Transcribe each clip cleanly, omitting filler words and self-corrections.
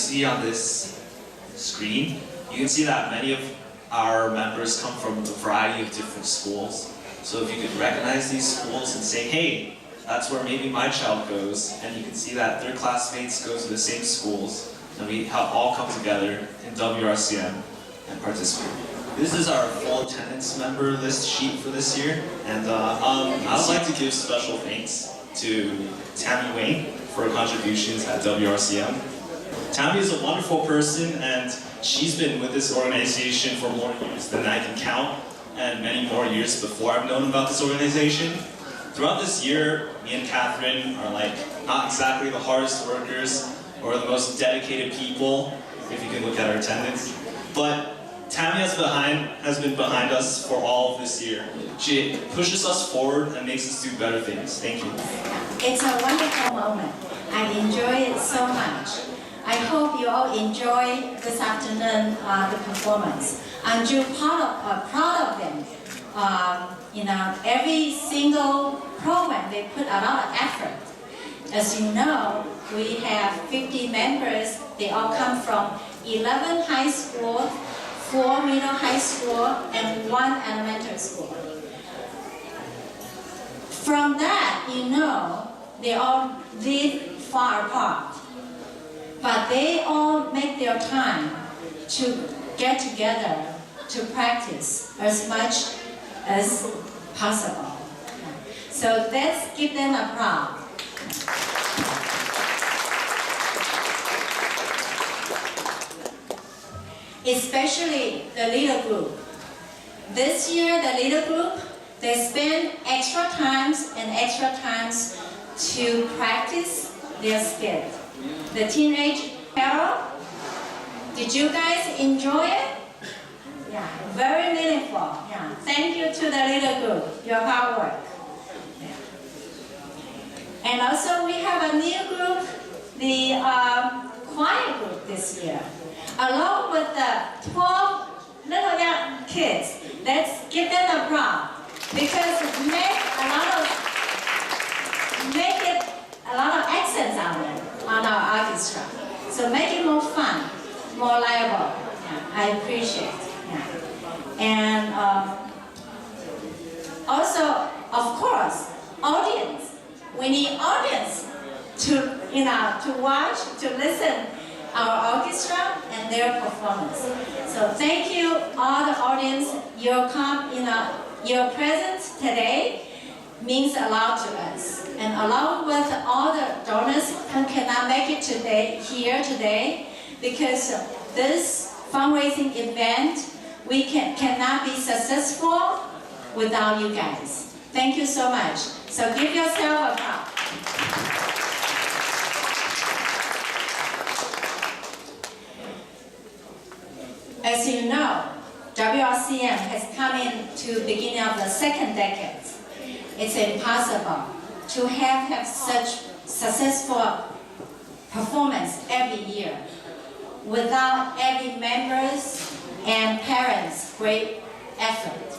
see on this screen, you can see that many of our members come from a variety of different schools. So if you could recognize these schools and say, hey, that's where maybe my child goes, and you can see that their classmates go to the same schools, and we have all come together in WRCM and participate. This is our full attendance member list sheet for this year, and I would like to give special thanks to Tammy Wayne for her contributions at WRCM. Tammy is a wonderful person, and she's been with this organization for more years than I can count, and many more years before I've known about this organization. Throughout this year, me and Catherine are not exactly the hardest workers or the most dedicated people, if you can look at our attendance. But Tammy has been behind us for all of this year. She pushes us forward and makes us do better things. Thank you. It's a wonderful moment. I enjoy it so much. I hope you all enjoy this afternoon the performance. I'm proud of them. Every single program, they put a lot of effort. As you know, we have 50 members. They all come from 11 high school, 4 middle high school, and 1 elementary school. From that, they all live far apart. But they all make their time to get together to practice as much as possible. So let's give them a applause. Especially the little group. This year, the little group, they spend extra times to practice their skills. The teenage Carol, did you guys enjoy it? Yeah, very meaningful. Yeah. Thank you to the little group, your hard work. Yeah. And also we have a new group, the choir group this year. Along with the 12 little young kids, let's give them applause because make it a lot of accents on our orchestra. So make it more fun, more liable. Yeah, I appreciate it. Yeah. And also, of course, audience. We need audience to watch, to listen our orchestra and their performance. So thank you, all the audience. Your presence today means a lot to us. And along with all the donors who cannot make it here today, because this fundraising event, we cannot be successful without you guys. Thank you so much. So give yourself a clap. As you know, WRCM has come into the beginning of the second decade. It's impossible to have such successful performance every year without every members and parents' great effort.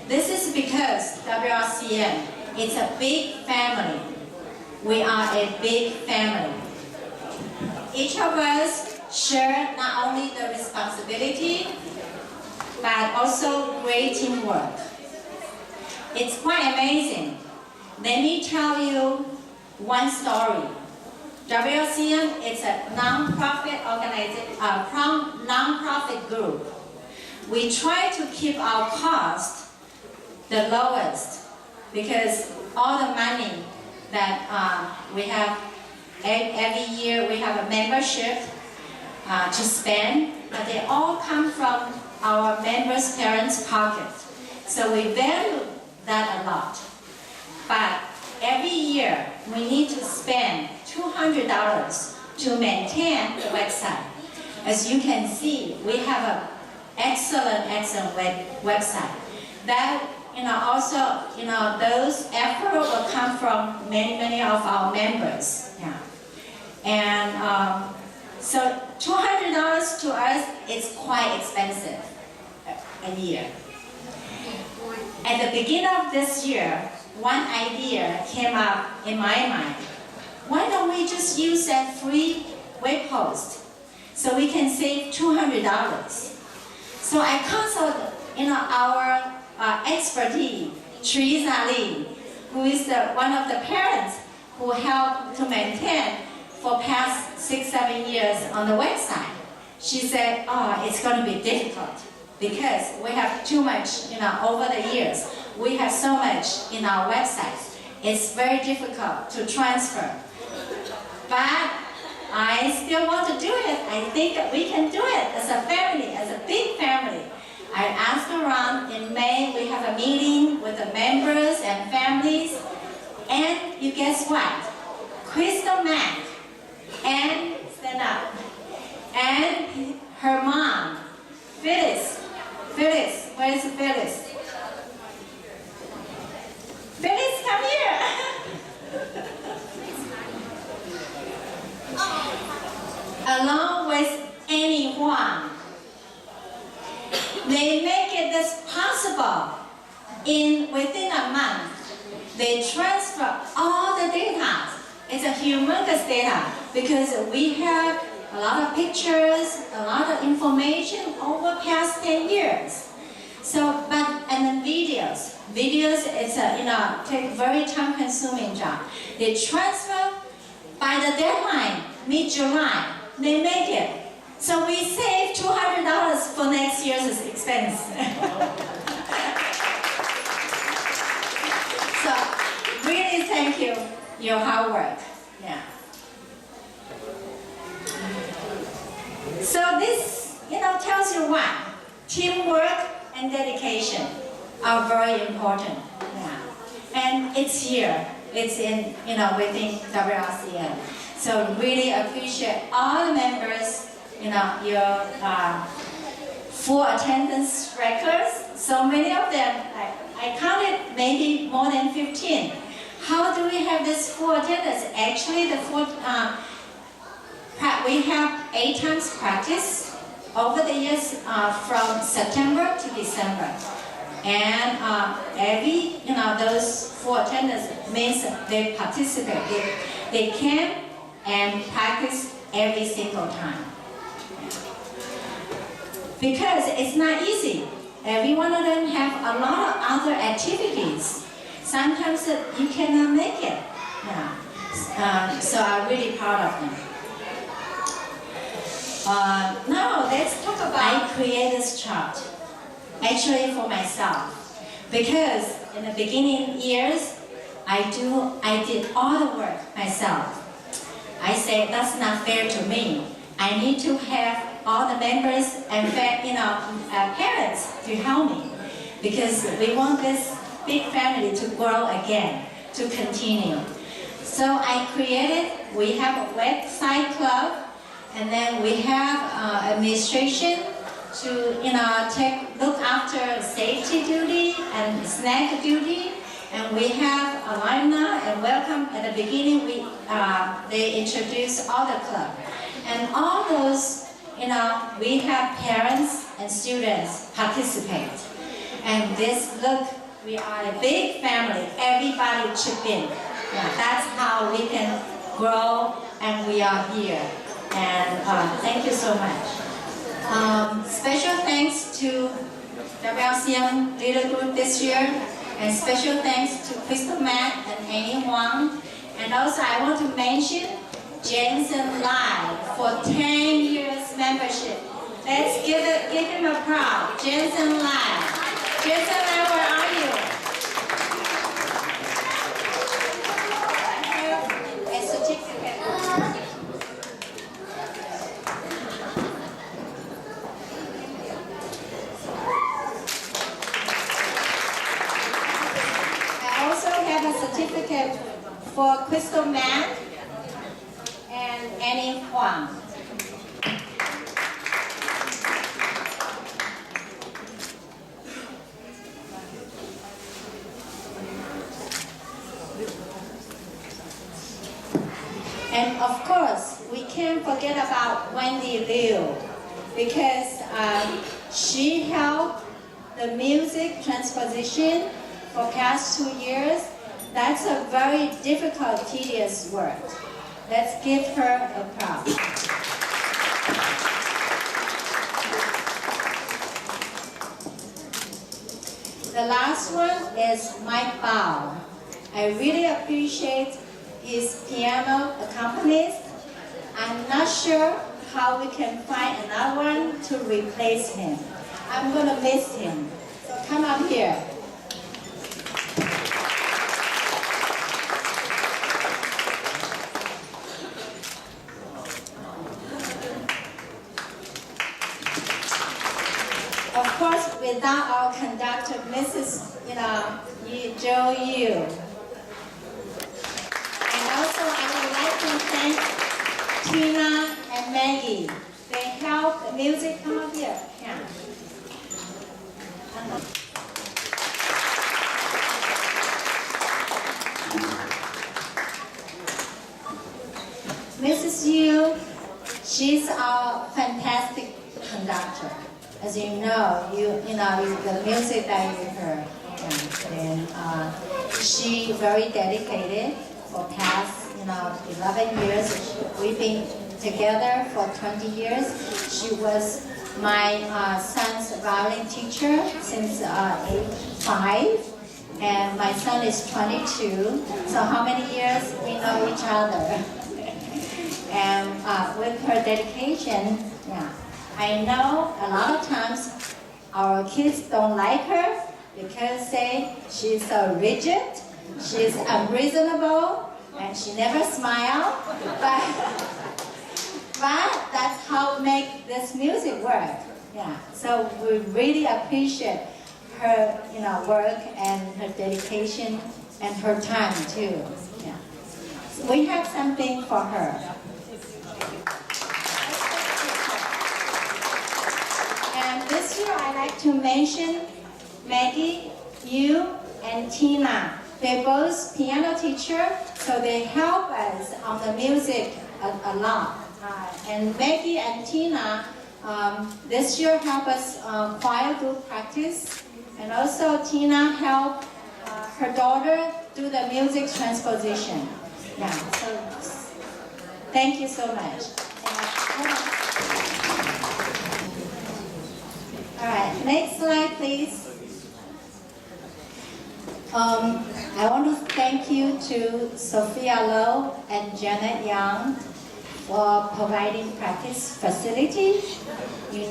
This is because WRCM is a big family. We are a big family. Each of us share not only the responsibility, but also great teamwork. It's quite amazing. Let me tell you one story. WRCM is a non-profit non-profit group. We try to keep our cost the lowest because all the money that we have every year, we have a membership to spend, but they all come from our members' parents' pocket. So we value that a lot. But every year, we need to spend $200 to maintain the website. As you can see, we have an excellent website. That, also, those efforts will come from many of our members. Yeah. And so $200 to us is quite expensive a year. At the beginning of this year, one idea came up in my mind. Why don't we just use that free web host? so we can save $200. So I consult, our expertise, Teresa Lee, who is one of the parents who helped to maintain for past 6-7 years on the website. She said, it's going to be difficult because we have too much, over the years. We have so much in our website. It's very difficult to transfer. But I still want to do it. I think we can do it as a family, as a big family. I asked around. In May, we have a meeting with the members and families. And you guess what? Crystal Mack and stand up. And her mom, Phyllis. Phyllis, where is Phyllis? Phyllis, come here. Along with anyone, they make it this possible. Within a month, they transfer all the data. It's a humongous data because we have a lot of pictures, a lot of information over past 10 years. So, and then videos. Videos is take very time-consuming job. They transfer by the deadline, mid-July. They make it. So we save $200 for next year's expense. So really thank you, your hard work. Yeah. So this, tells you what? Teamwork and dedication are very important. Yeah. And it's here. It's in, within WRCM. So really appreciate all the members, your full attendance records. So many of them, I counted maybe more than 15. How do we have this full attendance? Actually, we have 8 times practice over the years from September to December. And every, those full attendance means they participate. They came and practice every single time. Because it's not easy. Every one of them have a lot of other activities. Sometimes you cannot make it. Yeah. So I'm really proud of them. Now let's talk about, I created this chart, actually for myself. Because in the beginning years, I did all the work myself. I said, that's not fair to me. I need to have all the members and parents to help me. Because we want this big family to grow again, to continue. So I created, we have a website club, and then we have administration to look after safety duty and snack duty. And we have alumni and welcome. At the beginning, they introduce all the club. And all those, we have parents and students participate. And look, we are a big family. Everybody chip in. Yeah, that's how we can grow, and we are here. And thank you so much. Special thanks to WRCM Leader Group this year, and special thanks to Crystal Mack and Annie Huang. And also I want to mention Jensen Lai for 10 years membership. Let's give him a applause. Jensen Lai. Jensen Lai, where are you? A certificate. I also have a certificate for Crystal Mack and Annie Huang. And of course, we can't forget about Wendy Liu, because she helped the music transposition for past 2 years. That's a very difficult, tedious work. Let's give her applause. is Mike Bao. I really appreciate his piano accompanist. I'm not sure how we can find another one to replace him. I'm gonna miss him. So come up here. Of course, without our conductor, Mrs. Joe Yu. And also, I would like to thank Tina and Maggie. They help the music. Come up here. Yeah. Mrs. Yu, she's our fantastic conductor. As you know, the music that you heard, and she very dedicated for past 11 years. We've been together for 20 years. She was my son's violin teacher since age 5, and my son is 22. So how many years we know each other? And with her dedication, I know a lot of times our kids don't like her because she's so rigid, she's unreasonable, and she never smiles. But that's how we make this music work. So we really appreciate her, work and her dedication and her time too. So we have something for her. And this year I'd like to mention Maggie, you, and Tina. They're both piano teachers, so they help us on the music a lot. And Maggie and Tina this year help us choir group practice, and also Tina helped her daughter do the music transposition. So thank you so much. All right, next slide, please. I want to thank you to Sophia Lowe and Janet Young for providing practice facility. We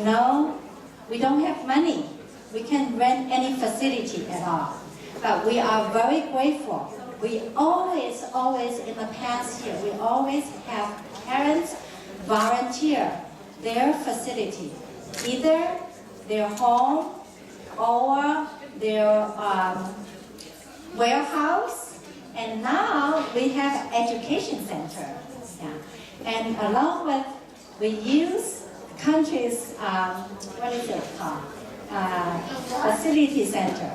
don't have money. We can't rent any facility at all. But we are very grateful. We always in the past year, we always have parents volunteer their facility, either their home or their warehouse, and now we have education center. And along with, we use country's, facility center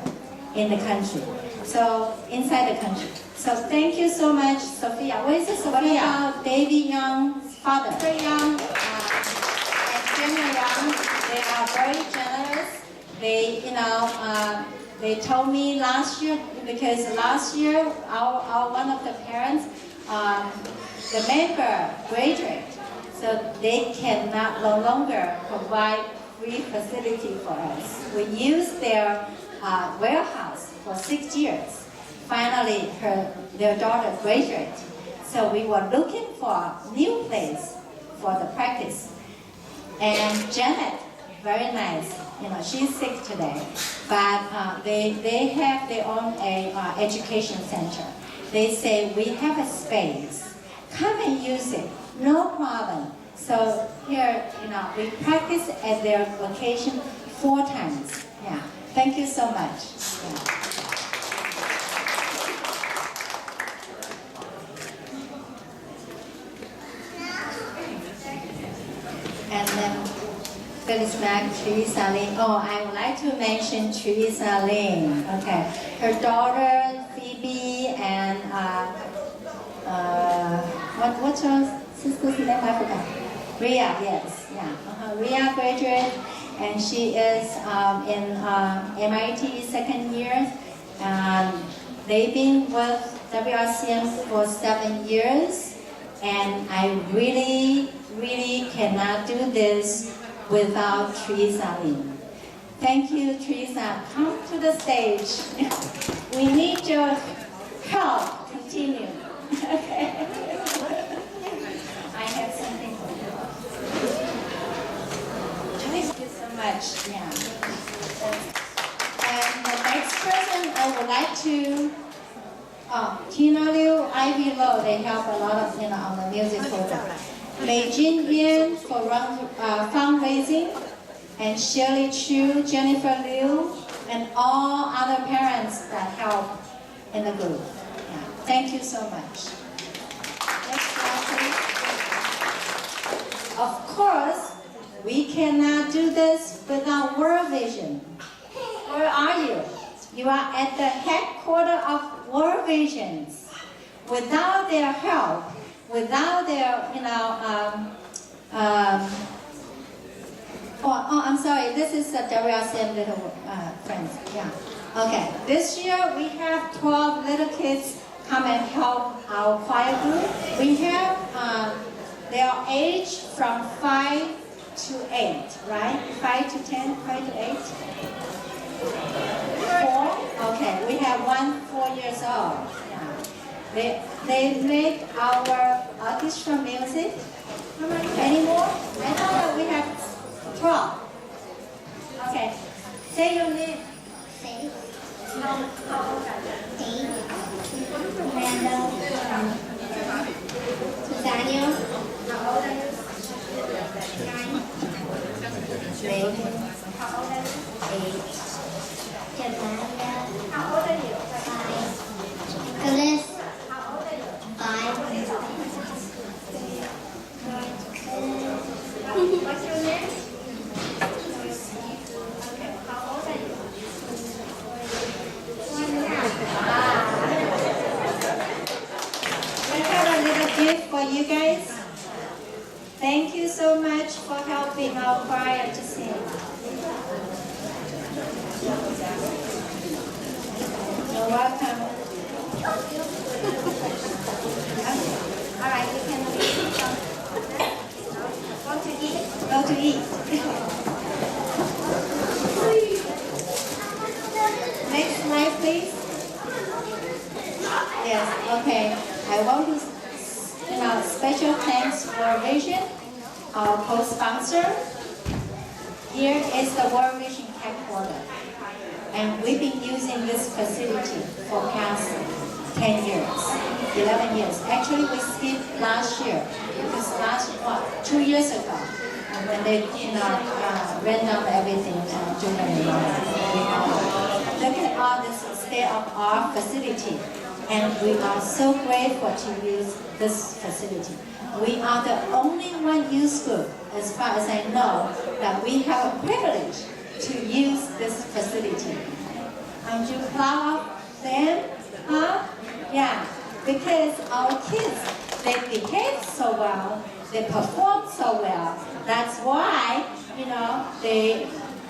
in the country. So inside the country. So thank you so much, Sophia. Where is Sophia? David Young's father. Very Young and Jenna Young. They are very generous. They told me last year, because last year one of the parents, the member graduated, so they cannot no longer provide free facility for us. We used their warehouse for 6 years. Finally, their daughter graduated, so we were looking for a new place for the practice. And Janet, very nice. She's sick today, but they have their own education center. They say, we have a space. Come and use it, no problem. So here, we practice at their location 4 times. Thank you so much. And then Phyllis Mack, Teresa Lin. Oh, I would like to mention Teresa Lin. Okay, her daughter Phoebe and what's her sister's name? I forgot. Ria, yes, Ria graduated, and she is in MIT second year. They've been with WRCM for 7 years, and I really cannot do this without Teresa Lin. Thank you, Teresa. Come to the stage. we need your help continue. Okay. I have something for you. Thank you so much. Yeah. And the next person I would like to, Tina Liu, Ivy Low, they help a lot of, on the music program. Mei Jin Yan for fundraising, and Shirley Chu, Jennifer Liu, and all other parents that help in the group. Yeah. Thank you so much. Next slide, please. Of course, we cannot do this without World Vision. Where are you? You are at the headquarters of World Visions. Without their help, without their, I'm sorry, this is the WRCM little friends, yeah. Okay, this year we have 12 little kids come and help our choir group. We have their age from 5 to 8, right? 5 to 10, 5 to 8? 4? Okay, we have one 4 years old. Yeah. They make our orchestra music. How many anymore? I know that we have 12. Okay. Say your name. Faith. How old are you? 8. Randall. Daniel. How old are you? 9. Megan. How old are you? 8. Jemania. How old are you? 5. Nicholas. How old are you? 5. What's your name? Okay. How old are you? 1. We have a little gift for you guys. Thank you so much for helping our choir to sing. You're welcome. Okay. All right, you can leave. Go to eat. Go to eat. Next slide, please. Yes, okay. I want to special thanks for Vision, our co-sponsor. Here is the World Vision headquarters. And we've been using this facility for past 10 years, 11 years. Actually, we skipped last year because 2 years ago, when they ran down everything and do look at all this state-of-the-art facility, and we are so grateful to use this facility. We are the only one youth group, as far as I know, that we have a privilege to use this facility. Aren't you proud of them? Huh? Yeah, because our kids, they behave so well, they perform so well. That's why, they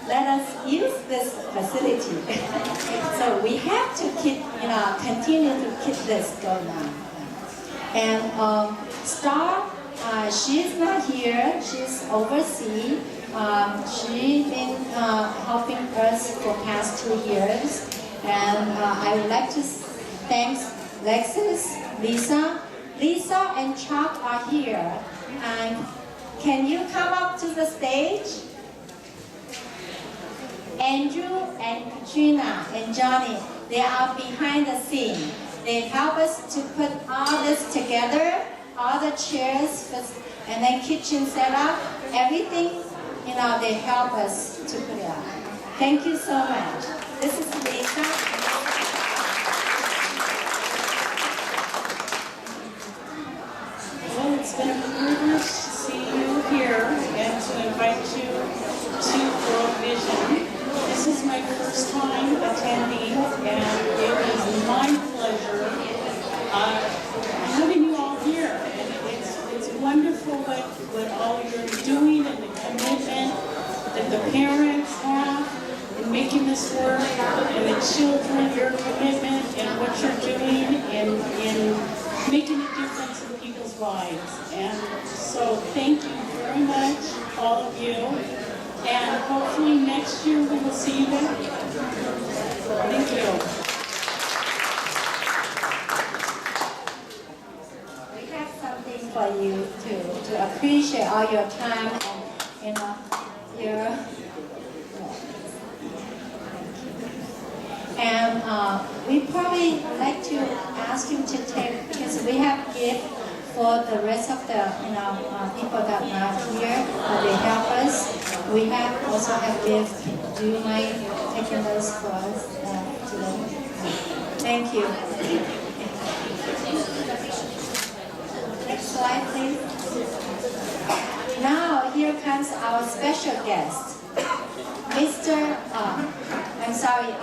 let us use this facility. So we have to continue to keep this going on. And Star, she's not here, she's overseas. She's been helping us for past 2 years. And I would like to thank Lexus, Lisa and Chuck are here. And can you come up to the stage? Andrew and Katrina and Johnny, they are behind the scene. They help us to put all this together, all the chairs, and then kitchen setup, everything, they help us to put it up. Thank you so much. This is Lisa. Well, it's been a privilege to see you here and to invite you to World Vision. This is my first time attending, and it is my pleasure having you all here. And it's wonderful what all you're doing and the commitment that the parents have in making this work, and the children, your commitment and what you're doing in making a difference in people's lives. And so thank you very much, all of you. And hopefully next year we will see you there. Thank you. to appreciate all your time and your. And we probably like to ask you to take, because we have gifts for the rest of the people that are not here, they help us. We also have gifts. Do you mind taking those for us today? Thank you. Next slide, please. Now here comes our special guest. Mr. I'm sorry,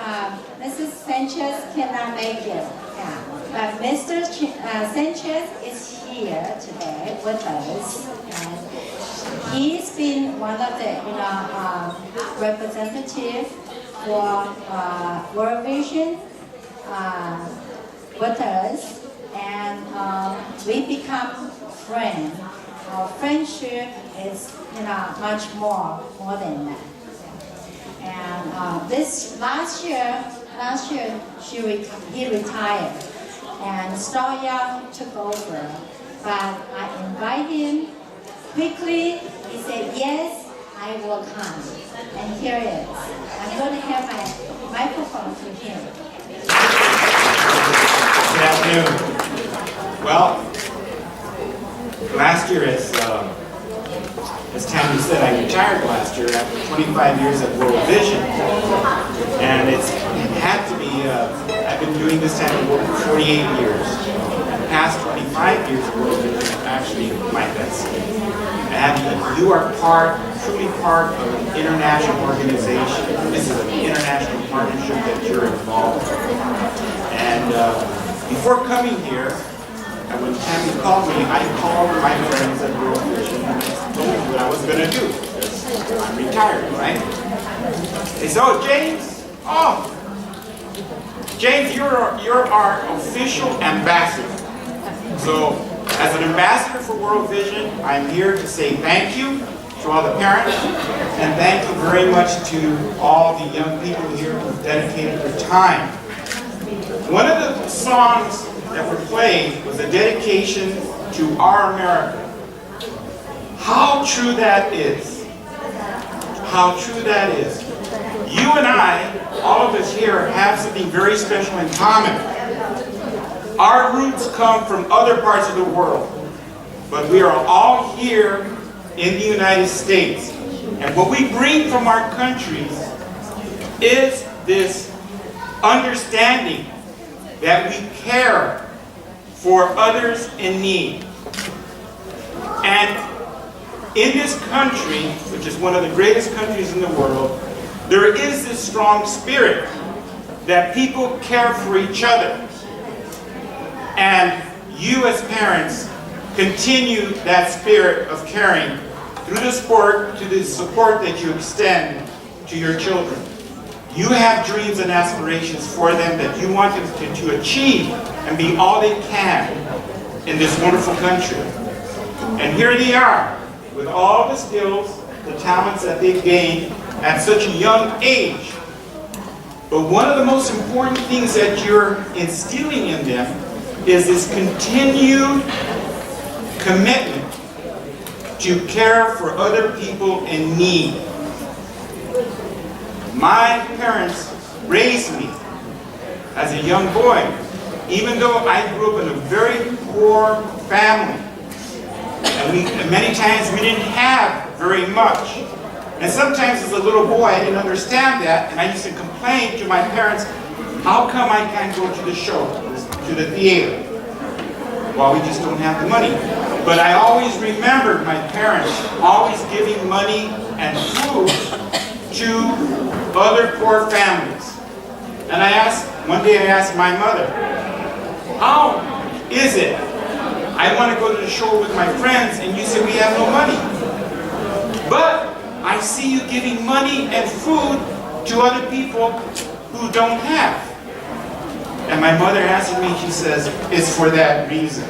Mrs. Sanchez cannot make it. Yeah. But Mr. Sanchez is here today with us. And he's been one of the representatives for World Vision with us, and we become friends. Our friendship is much more than that. And this last year he retired, and Star Young took over. But I invited him quickly. He said, "Yes, I will come." And here it is. I'm going to have my microphone to him. Good afternoon. Well, last year, as Tammy said, I retired last year after 25 years at World Vision. And it had to be, I've been doing this type of work for 48 years. The past 25 years of World Vision are actually my best. And you are truly part of an international organization. This is an international partnership that you're involved in. And before coming here, and when Tammy called me, I called my friends at World Vision and told them what I was going to do, because I'm retired, right? They said, "Oh, James, you're our official ambassador." So, as an ambassador for World Vision, I'm here to say thank you to all the parents, and thank you very much to all the young people here who've dedicated their time. One of the songs that were played was a dedication to our America. How true that is. How true that is. You and I, all of us here, have something very special in common. Our roots come from other parts of the world, but we are all here in the United States. And what we bring from our countries is this understanding that we care for others in need. And in this country, which is one of the greatest countries in the world, there is this strong spirit that people care for each other. And you as parents continue that spirit of caring through the support that you extend to your children. You have dreams and aspirations for them that you want them to achieve and be all they can in this wonderful country. And here they are, with all the skills, the talents that they've gained at such a young age. But one of the most important things that you're instilling in them is this continued commitment to care for other people in need. My parents raised me as a young boy, even though I grew up in a very poor family. And many times we didn't have very much. And sometimes as a little boy I didn't understand that, and I used to complain to my parents, how come I can't go to the show, to the theater? Well, we just don't have the money. But I always remembered my parents always giving money and food to other poor families. And one day I asked my mother, how is it I want to go to the show with my friends and you say we have no money? But I see you giving money and food to other people who don't have. And my mother answered me, she says, it's for that reason.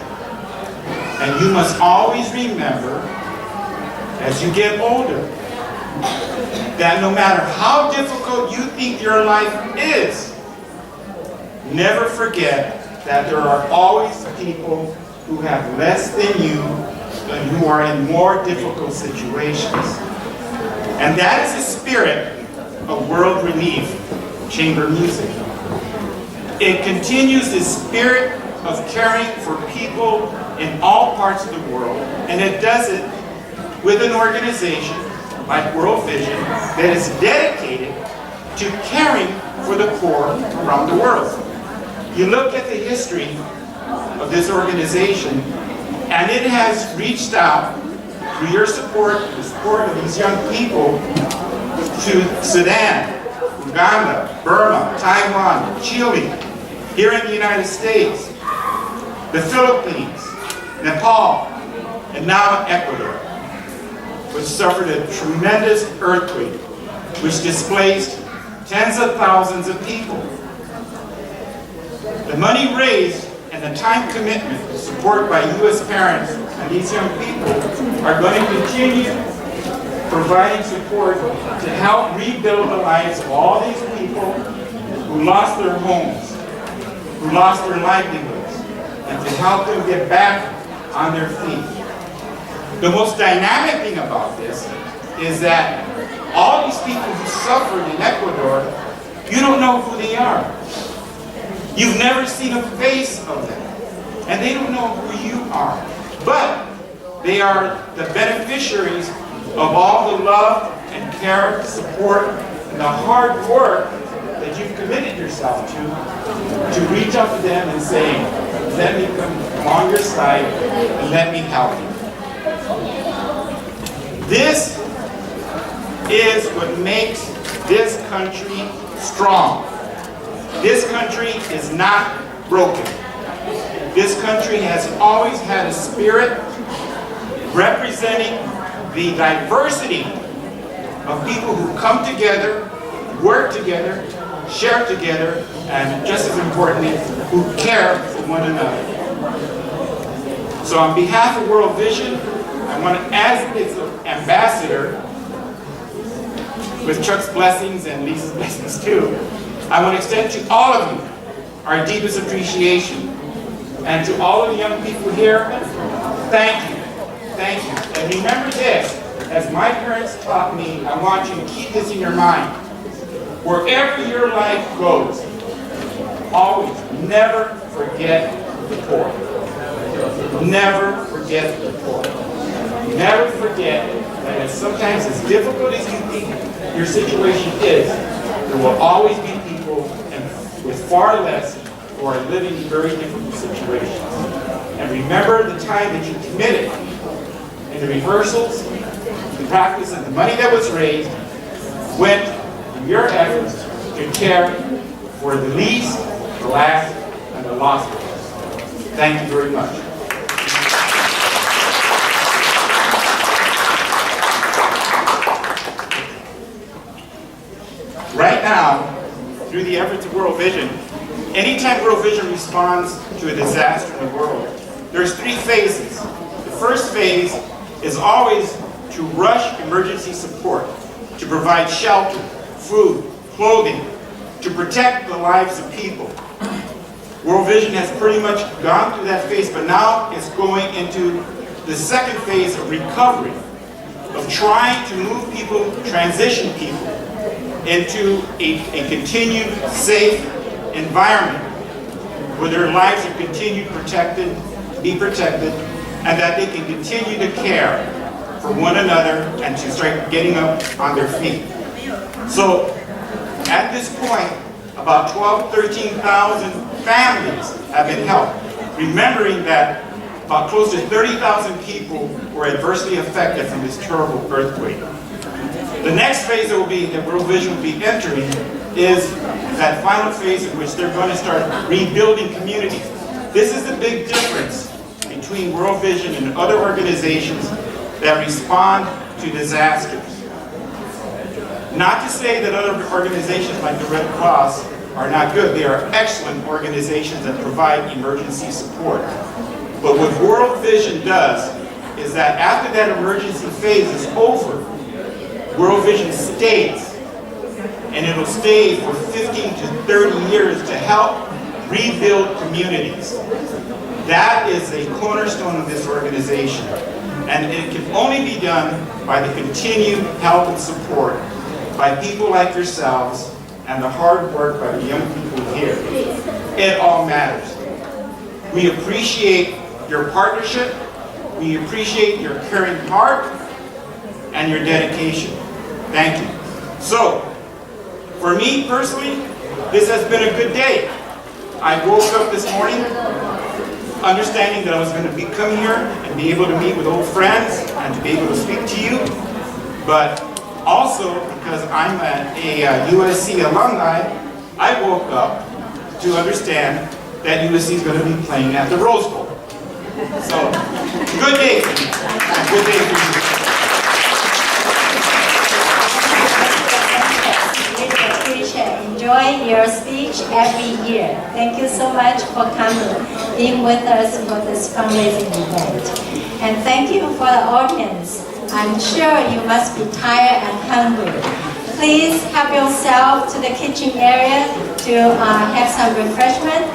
And you must always remember, as you get older, that no matter how difficult you think your life is, never forget that there are always people who have less than you and who are in more difficult situations. And that is the spirit of World Relief Chamber Music. It continues the spirit of caring for people in all parts of the world, and it does it with an organization like World Vision that is dedicated to caring for the poor around the world. You look at the history of this organization, and it has reached out through your support, the support of these young people, to Sudan, Uganda, Burma, Taiwan, Chile, here in the United States, the Philippines, Nepal, and now Ecuador, which suffered a tremendous earthquake, which displaced tens of thousands of people. The money raised and the time commitment supported by U.S. parents and these young people are going to continue providing support to help rebuild the lives of all these people who lost their homes, who lost their livelihoods, and to help them get back on their feet. The most dynamic thing about this is that all these people who suffered in Ecuador, you don't know who they are. You've never seen a face of them, and they don't know who you are. But they are the beneficiaries of all the love and care, support, and the hard work that you've committed yourself to reach out to them and say, let me come on your side and let me help you. This is what makes this country strong. This country is not broken. This country has always had a spirit representing the diversity of people who come together, work together, share together, and just as importantly, who care for one another. So on behalf of World Vision, I want to, as its ambassador, with Chuck's blessings and Lisa's blessings too, I want to extend to all of you our deepest appreciation. And to all of the young people here, thank you. Thank you. And remember this, as my parents taught me, I want you to keep this in your mind. Wherever your life goes, always never forget the poor. Never forget the poor. Never forget that sometimes as difficult as you think your situation is, there will always be people with far less who are living in very difficult situations. And remember the time that you committed in the rehearsals, the practice, and the money that was raised went in your efforts to care for the least, the last, and the lost ones. Thank you very much. Right now, through the efforts of World Vision, anytime World Vision responds to a disaster in the world, there's 3 phases. The first phase is always to rush emergency support, to provide shelter, food, clothing, to protect the lives of people. World Vision has pretty much gone through that phase, but now it's going into the second phase of recovery, of trying to move people, transition people into a continued safe environment where their lives are continued be protected, and that they can continue to care for one another and to start getting up on their feet. So at this point, about 13,000 families have been helped, remembering that about close to 30,000 people were adversely affected from this terrible earthquake. The next phase that World Vision will be entering is that final phase in which they're going to start rebuilding communities. This is the big difference between World Vision and other organizations that respond to disasters. Not to say that other organizations like the Red Cross are not good. They are excellent organizations that provide emergency support. But what World Vision does is that after that emergency phase is over, World Vision stays, and it'll stay for 15 to 30 years to help rebuild communities. That is a cornerstone of this organization. And it can only be done by the continued help and support by people like yourselves and the hard work by the young people here. It all matters. We appreciate your partnership. We appreciate your caring heart and your dedication. Thank you. So, for me personally, this has been a good day. I woke up this morning understanding that I was going to come here and be able to meet with old friends and to be able to speak to you, but also because I'm a USC alumni, I woke up to understand that USC is going to be playing at the Rose Bowl. So, good day for me, and good day for you. Enjoy your speech every year. Thank you so much for coming, being with us for this fundraising event. And thank you for the audience. I'm sure you must be tired and hungry. Please help yourself to the kitchen area to have some refreshment.